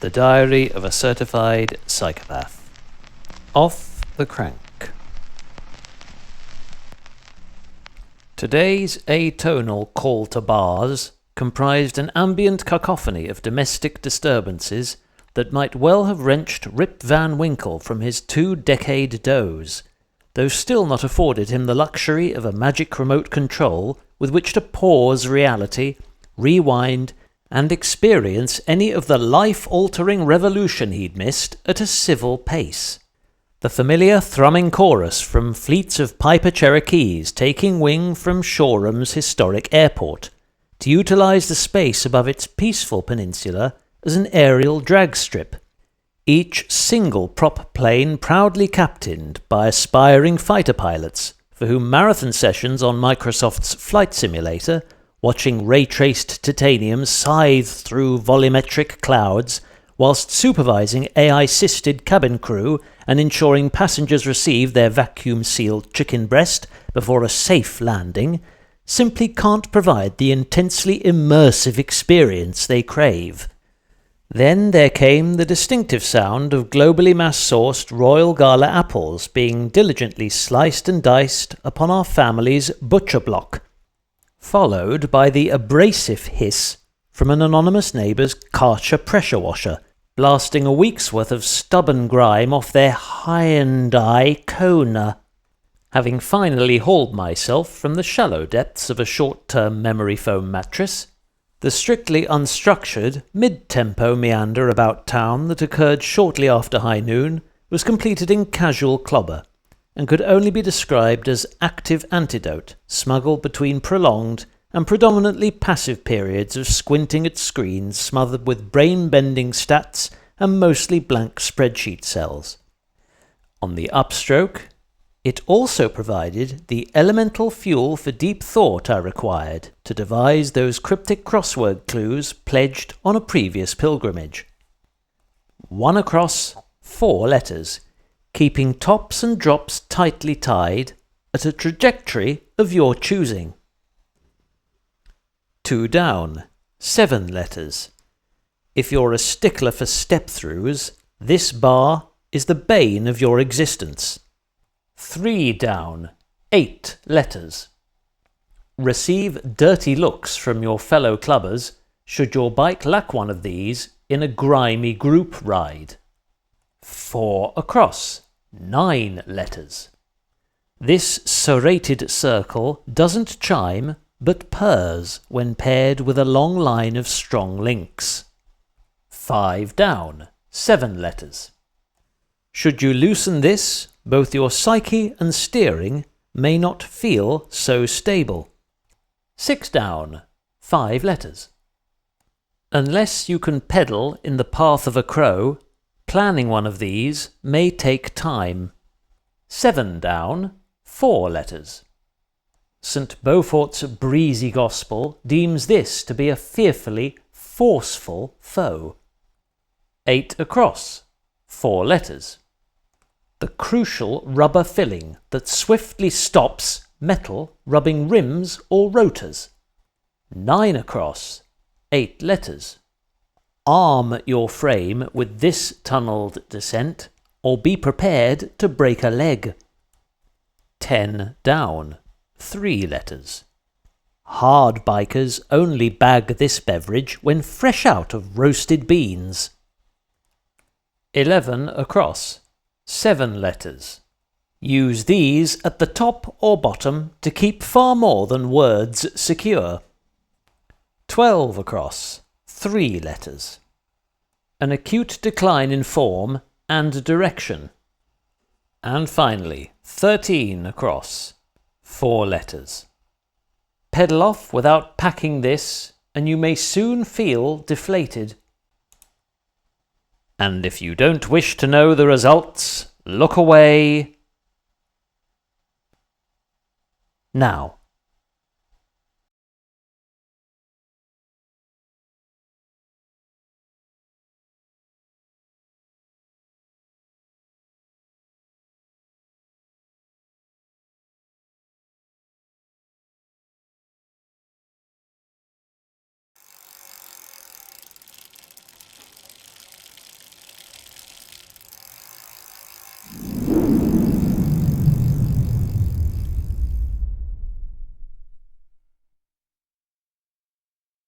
The Diary of a Certified Psychopath. Off the crank. Today's atonal call to bars comprised an ambient cacophony of domestic disturbances that might well have wrenched Rip Van Winkle from his 2-decade doze, though still not afforded him the luxury of a magic remote control with which to pause reality, rewind, and experience any of the life-altering revolution he'd missed at a civil pace. The familiar thrumming chorus from fleets of Piper Cherokees taking wing from Shoreham's historic airport to utilise the space above its peaceful peninsula as an aerial drag strip, each single prop plane proudly captained by aspiring fighter pilots for whom marathon sessions on Microsoft's Flight Simulator, watching ray-traced titanium scythe through volumetric clouds whilst supervising AI-assisted cabin crew and ensuring passengers receive their vacuum-sealed chicken breast before a safe landing, simply can't provide the intensely immersive experience they crave. Then there came the distinctive sound of globally mass-sourced Royal Gala apples being diligently sliced and diced upon our family's butcher block, followed by the abrasive hiss from an anonymous neighbour's Karcher pressure washer, blasting a week's worth of stubborn grime off their Hyundai Kona. Having finally hauled myself from the shallow depths of a short-term memory foam mattress, the strictly unstructured, mid-tempo meander about town that occurred shortly after high noon was completed in casual clobber, and could only be described as active antidote smuggled between prolonged and predominantly passive periods of squinting at screens smothered with brain-bending stats and mostly blank spreadsheet cells. On the upstroke, it also provided the elemental fuel for deep thought I required to devise those cryptic crossword clues pledged on a previous pilgrimage. 1 across, 4 letters, keeping tops and drops tightly tied at a trajectory of your choosing. 2 down, 7 letters. If you're a stickler for step-throughs, this bar is the bane of your existence. 3 down, 8 letters. Receive dirty looks from your fellow clubbers should your bike lack one of these in a grimy group ride. 4 across, 9 letters. This serrated circle doesn't chime but purrs when paired with a long line of strong links. 5 down, 7 letters. Should you loosen this, both your psyche and steering may not feel so stable. 6 down, 5 letters. Unless you can pedal in the path of a crow, planning one of these may take time. 7 down, 4 letters. St. Beaufort's breezy gospel deems this to be a fearfully forceful foe. 8 across, 4 letters. The crucial rubber filling that swiftly stops metal rubbing rims or rotors. 9 across, 8 letters. Arm your frame with this tunnelled descent, or be prepared to break a leg. 10 down, 3 letters. Hard bikers only bag this beverage when fresh out of roasted beans. 11 across, 7 letters. Use these at the top or bottom to keep far more than words secure. 12 across, 3 letters. An acute decline in form and direction. And finally, 13 across, 4 letters. Pedal off without packing this, and you may soon feel deflated. And if you don't wish to know the results, look away now.